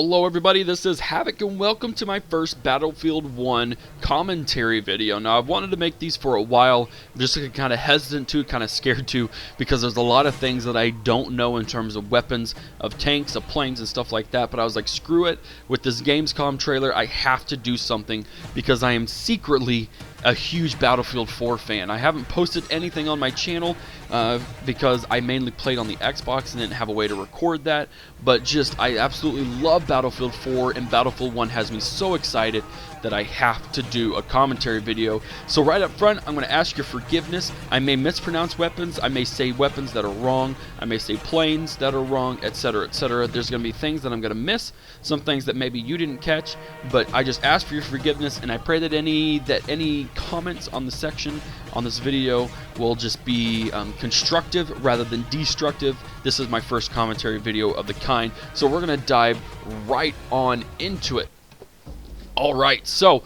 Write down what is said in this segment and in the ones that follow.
Hello everybody, this is Havoc and welcome to my first Battlefield 1 commentary video. Now I've wanted to make these for a while, I'm just kind of hesitant to, kind of scared to, because there's a lot of things that I don't know in terms of weapons, of tanks, of planes and stuff like that, but I was like, screw it, with this Gamescom trailer I have to do something because I am secretly a huge Battlefield 4 fan. I haven't posted anything on my channel because I mainly played on the Xbox and didn't have a way to record that, but just I absolutely love Battlefield 4, and Battlefield 1 has me so excited that I have to do a commentary video. So right up front, I'm going to ask your forgiveness. I may mispronounce weapons, I may say weapons that are wrong, I may say planes that are wrong, etc, etc. There's going to be things that I'm going to miss, some things that maybe you didn't catch, but I just ask for your forgiveness, and I pray that any comments on the section on this video will just be constructive rather than destructive. This is my first commentary video of the kind, so we're going to dive right on into it. Alright, so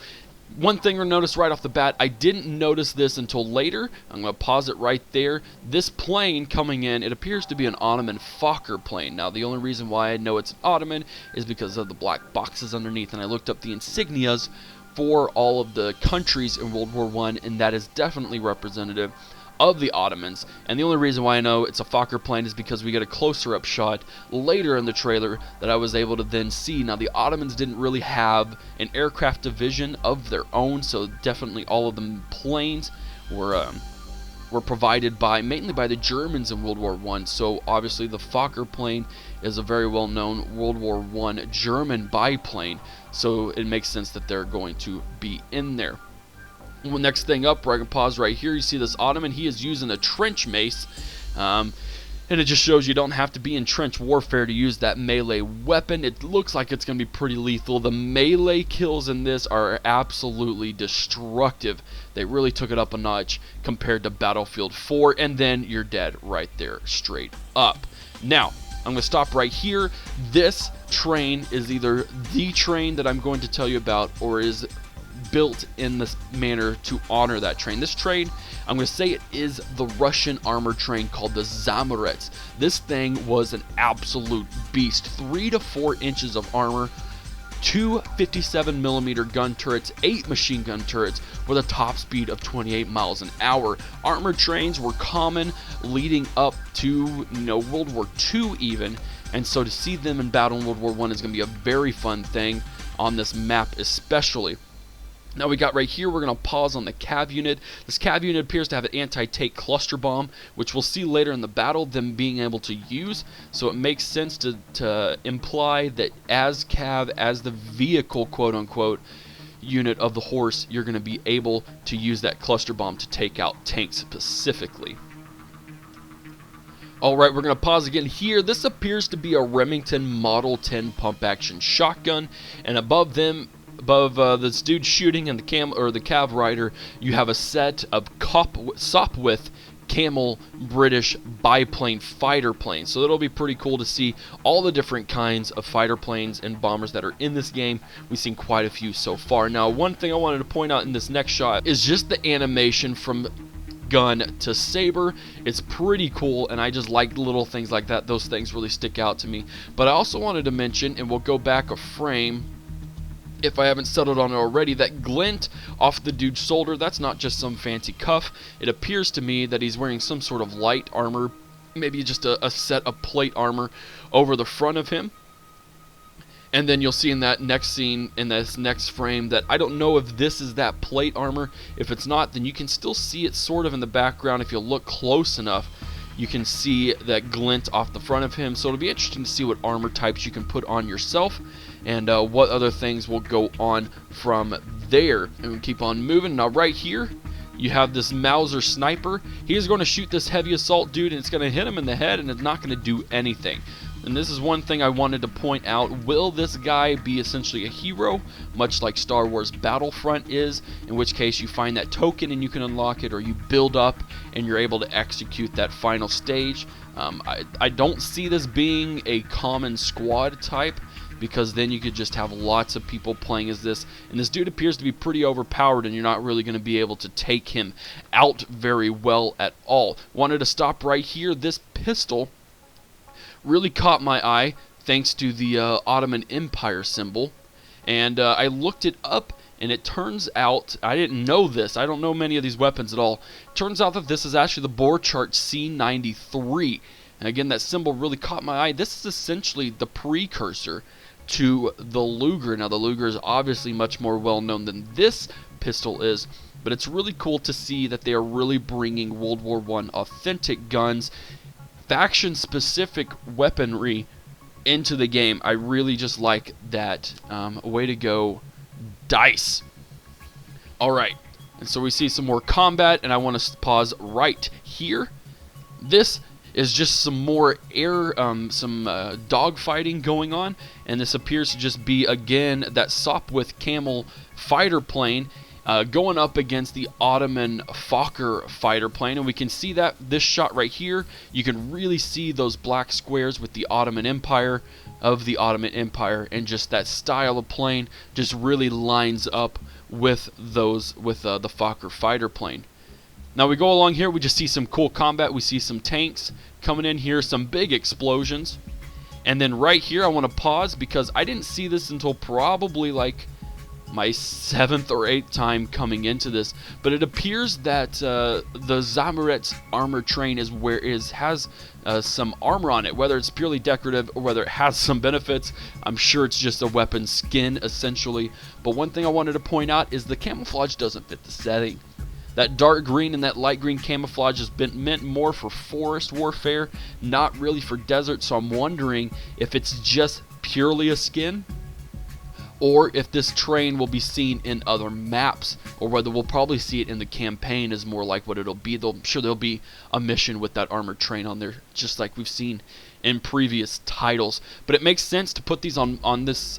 one thing you'll notice right off the bat, I didn't notice this until later. I'm going to pause it right there. This plane coming in, it appears to be an Ottoman Fokker plane. Now, the only reason why I know it's an Ottoman is because of the black boxes underneath, and I looked up the insignias for all of the countries in World War I, and that is definitely representative of the Ottomans. And the only reason why I know it's a Fokker plane is because we get a closer up shot later in the trailer that I was able to then see. Now, the Ottomans didn't really have an aircraft division of their own, so definitely all of the planes were provided mainly by the Germans in World War I. So obviously the Fokker plane is a very well-known World War I German biplane, so it makes sense that they're going to be in there. Well, next thing up, where I can pause right here, you see this Ottoman. He is using a trench mace, and it just shows you don't have to be in trench warfare to use that melee weapon. It looks like it's going to be pretty lethal. The melee kills in this are absolutely destructive. They really took it up a notch compared to Battlefield 4, and then you're dead right there, straight up. Now, I'm going to stop right here. This train is either the train that I'm going to tell you about, or is built in this manner to honor that train. This train, I'm going to say it is the Russian armored train called the Zamorets. This thing was an absolute beast. 3 to 4 inches of armor, 2 57mm gun turrets, 8 machine gun turrets with a top speed of 28 miles an hour. Armored trains were common leading up to World War II even, and so to see them in battle in World War I is going to be a very fun thing on this map especially. Now we got right here, we're going to pause on the Cav unit. This Cav unit appears to have an anti-tank cluster bomb, which we'll see later in the battle them being able to use. So it makes sense to imply that as Cav, as the vehicle, quote-unquote, unit of the horse, you're going to be able to use that cluster bomb to take out tanks specifically. Alright, we're going to pause again here. This appears to be a Remington Model 10 pump-action shotgun, and above this dude shooting and the Cav rider, you have a set of Sopwith Camel British biplane fighter planes. So it'll be pretty cool to see all the different kinds of fighter planes and bombers that are in this game. We've seen quite a few so far. Now, one thing I wanted to point out in this next shot is just the animation from gun to saber. It's pretty cool, and I just like little things like that. Those things really stick out to me. But I also wanted to mention, and we'll go back a frame if I haven't settled on it already, that glint off the dude's shoulder, that's not just some fancy cuff. It appears to me that he's wearing some sort of light armor, maybe just a set of plate armor over the front of him. And then you'll see in that next scene, in this next frame, that I don't know if this is that plate armor. If it's not, then you can still see it sort of in the background. If you look close enough, you can see that glint off the front of him. So it'll be interesting to see what armor types you can put on yourself, and what other things will go on from there. And we keep on moving. Now right here, you have this Mauser sniper. He is going to shoot this heavy assault dude, and it's going to hit him in the head, and it's not going to do anything. And this is one thing I wanted to point out. Will this guy be essentially a hero, much like Star Wars Battlefront is, in which case you find that token and you can unlock it, or you build up and you're able to execute that final stage? I don't see this being a common squad type, because then you could just have lots of people playing as this, and this dude appears to be pretty overpowered, and you're not really going to be able to take him out very well at all. Wanted to stop right here. This pistol really caught my eye. thanks to the Ottoman Empire symbol. And I looked it up, and it turns out, I didn't know this, I don't know many of these weapons at all. It turns out that this is actually the Borchardt C93. And again, that symbol really caught my eye. This is essentially the precursor to the Luger. Now, the Luger is obviously much more well known than this pistol is, but it's really cool to see that they are really bringing World War I authentic guns, faction-specific weaponry into the game. I really just like that. Way to go, DICE. Alright, and so we see some more combat, and I want to pause right here. This is just some more air, dog fighting going on, and this appears to just be, again, that Sopwith Camel fighter plane going up against the Ottoman Fokker fighter plane. And we can see that this shot right here, you can really see those black squares with the Ottoman Empire, and just that style of plane just really lines up with those, the Fokker fighter plane. Now we go along here, we just see some cool combat. We see some tanks coming in here, some big explosions. And then right here I want to pause because I didn't see this until probably like my 7th or 8th time coming into this, but it appears that the Zamoret's armor train has some armor on it. Whether it's purely decorative or whether it has some benefits, I'm sure it's just a weapon skin essentially. But one thing I wanted to point out is the camouflage doesn't fit the setting. That dark green and that light green camouflage has been meant more for forest warfare, not really for desert. So I'm wondering if it's just purely a skin, or if this train will be seen in other maps, or whether we'll probably see it in the campaign is more like what it'll be. I'm sure there'll be a mission with that armored train on there, just like we've seen in previous titles. But it makes sense to put these on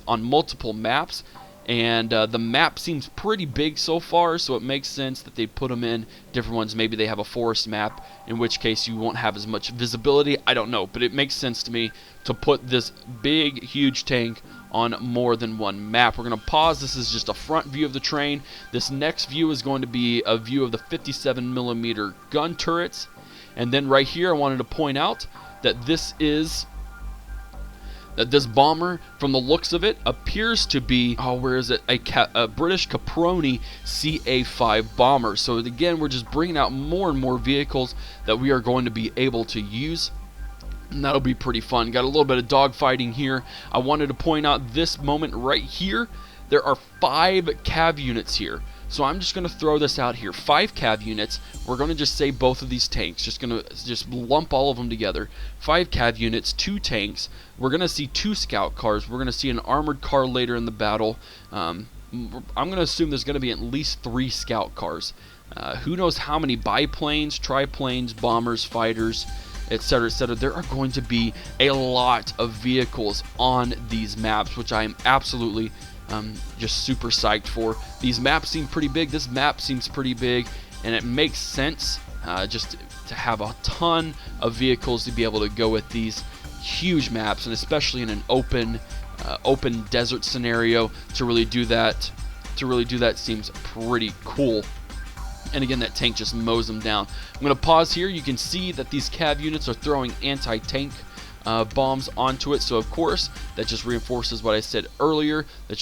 multiple maps, and the map seems pretty big so far, so it makes sense that they put them in different ones. Maybe they have a forest map, in which case you won't have as much visibility. I don't know, but it makes sense to me to put this big, huge tank on more than one map. We're going to pause. This is just a front view of the train. This next view is going to be a view of the 57mm gun turrets. And then right here I wanted to point out that this bomber, from the looks of it, appears to be, where is it? A British Caproni CA-5 bomber. So again, we're just bringing out more and more vehicles that we are going to be able to use, and that'll be pretty fun. Got a little bit of dogfighting here. I wanted to point out this moment right here. There are 5 cav units here. So I'm just going to throw this out here. 5 cav units. We're going to just say both of these tanks. Just going to lump all of them together. 5 cav units, 2 tanks. We're going to see 2 scout cars. We're going to see an armored car later in the battle. I'm going to assume there's going to be at least 3 scout cars. Who knows how many biplanes, triplanes, bombers, fighters, etc., etc. There are going to be a lot of vehicles on these maps, which I am absolutely just super psyched for. These maps seem pretty big. This map seems pretty big, and it makes sense just to have a ton of vehicles to be able to go with these huge maps, and especially in an open desert scenario, to really do that seems pretty cool. And again, that tank just mows them down. I'm going to pause here. You can see that these cav units are throwing anti-tank bombs onto it. So of course, that just reinforces what I said earlier, that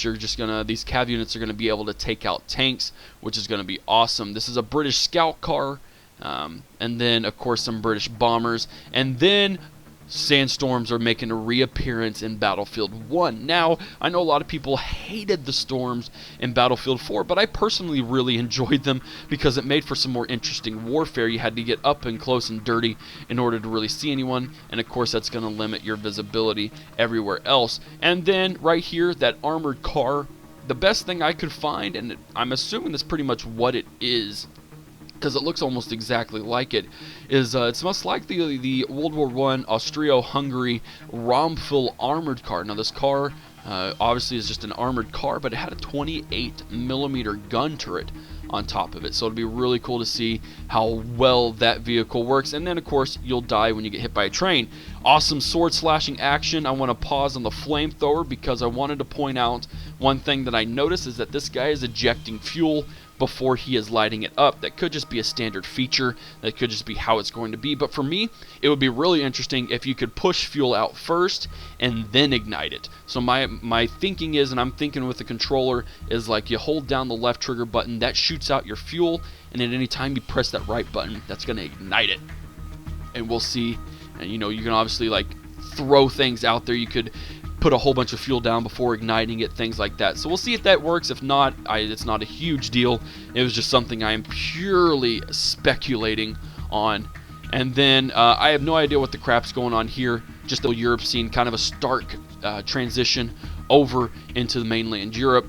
these cav units are going to be able to take out tanks, which is going to be awesome. This is a British scout car, and then of course some British bombers, and then sandstorms are making a reappearance in Battlefield 1. Now, I know a lot of people hated the storms in Battlefield 4, but I personally really enjoyed them because it made for some more interesting warfare. You had to get up and close and dirty in order to really see anyone, and of course that's going to limit your visibility everywhere else. And then right here, that armored car, the best thing I could find, and I'm assuming that's pretty much what it is, because it looks almost exactly like it, is it's most likely the World War I Austro-Hungary Romful armored car. Now this car obviously is just an armored car, but it had a 28mm gun turret on top of it, so it'll be really cool to see how well that vehicle works. And then of course you'll die when you get hit by a train. Awesome sword slashing action. I want to pause on the flamethrower because I wanted to point out one thing that I noticed is that this guy is ejecting fuel before he is lighting it up. That could just be a standard feature. That could just be how it's going to be. But for me, it would be really interesting if you could push fuel out first and then ignite it. So my thinking is, and I'm thinking with the controller, is like you hold down the left trigger button, that shoots out your fuel, and at any time you press that right button, that's going to ignite it. And we'll see. And you know, you can obviously like throw things out there. You could put a whole bunch of fuel down before igniting it, things like that. So we'll see if that works. If not, it's not a huge deal. It was just something I am purely speculating on. And then I have no idea what the crap's going on here. Just the Europe scene, kind of a stark transition over into the mainland Europe.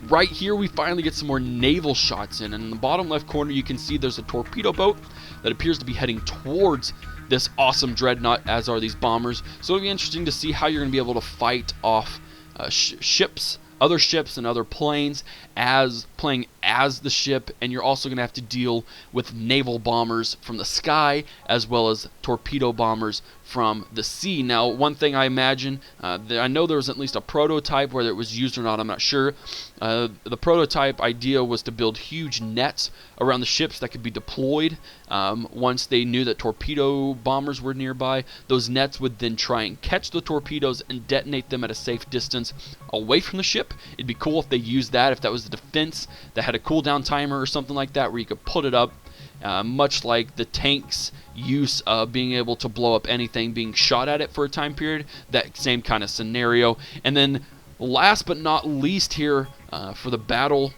Right here, we finally get some more naval shots in. And in the bottom left corner, you can see there's a torpedo boat that appears to be heading towards this awesome dreadnought, as are these bombers. So it'll be interesting to see how you're going to be able to fight off ships, other ships and other planes, as playing as the ship. And you're also going to have to deal with naval bombers from the sky, as well as torpedo bombers from the sea. Now, one thing I imagine, I know there was at least a prototype, whether it was used or not, I'm not sure. The prototype idea was to build huge nets around the ships that could be deployed once they knew that torpedo bombers were nearby. Those nets would then try and catch the torpedoes and detonate them at a safe distance away from the ship. It'd be cool if they used that, if that was the defense that had a cooldown timer or something like that, where you could put it up. Much like the tank's use of being able to blow up anything being shot at it for a time period, that same kind of scenario. And then last but not least here for the battle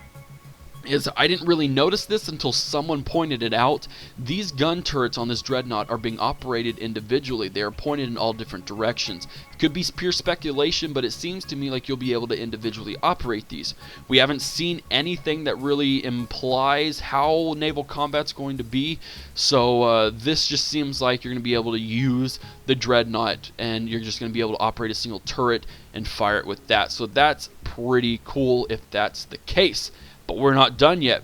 is, I didn't really notice this until someone pointed it out. These gun turrets on this dreadnought are being operated individually. They are pointed in all different directions. It could be pure speculation, but it seems to me like you'll be able to individually operate these. We haven't seen anything that really implies how naval combat's going to be, so this just seems like you're going to be able to use the dreadnought, and you're just going to be able to operate a single turret and fire it with that. So that's pretty cool if that's the case. But we're not done yet.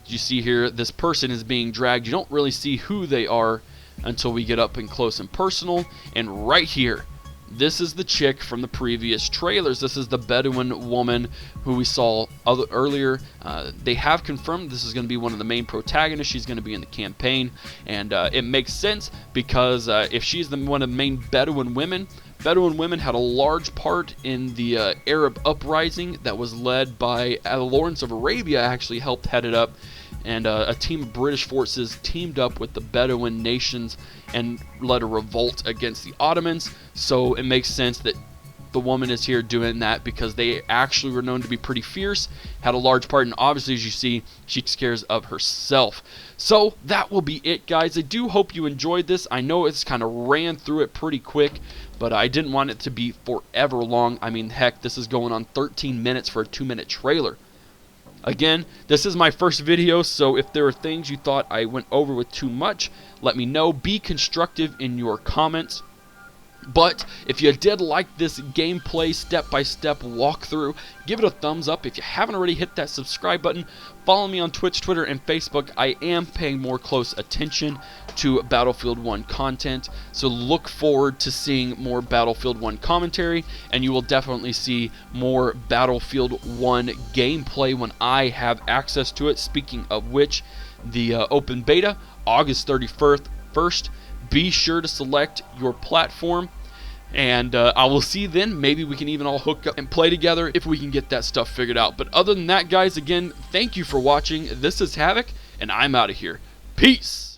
You see here, this person is being dragged. You don't really see who they are until we get up and close and personal. And right here, this is the chick from the previous trailers. This is the Bedouin woman who we saw earlier. They have confirmed this is going to be one of the main protagonists. She's going to be in the campaign. And it makes sense because if she's one of the main Bedouin women had a large part in the Arab uprising that was led by Lawrence of Arabia, actually helped head it up. And a team of British forces teamed up with the Bedouin nations and led a revolt against the Ottomans. So it makes sense that the woman is here doing that because they actually were known to be pretty fierce, had a large part, and obviously, as you see, she takes care of herself. So that will be it, guys. I do hope you enjoyed this. I know it's kind of ran through it pretty quick, but I didn't want it to be forever long. I mean, heck, this is going on 13 minutes for a 2-minute trailer. Again, this is my first video, so if there are things you thought I went over with too much, let me know. Be constructive in your comments. But if you did like this gameplay step-by-step walkthrough, give it a thumbs up. If you haven't already, hit that subscribe button. Follow me on Twitch, Twitter, and Facebook. I am paying more close attention to Battlefield 1 content, so look forward to seeing more Battlefield 1 commentary, and you will definitely see more Battlefield 1 gameplay when I have access to it. Speaking of which, the open beta, August 31st. Be sure to select your platform, and I will see you then. Maybe we can even all hook up and play together if we can get that stuff figured out. But other than that, guys, again, thank you for watching. This is Havoc, and I'm out of here. Peace!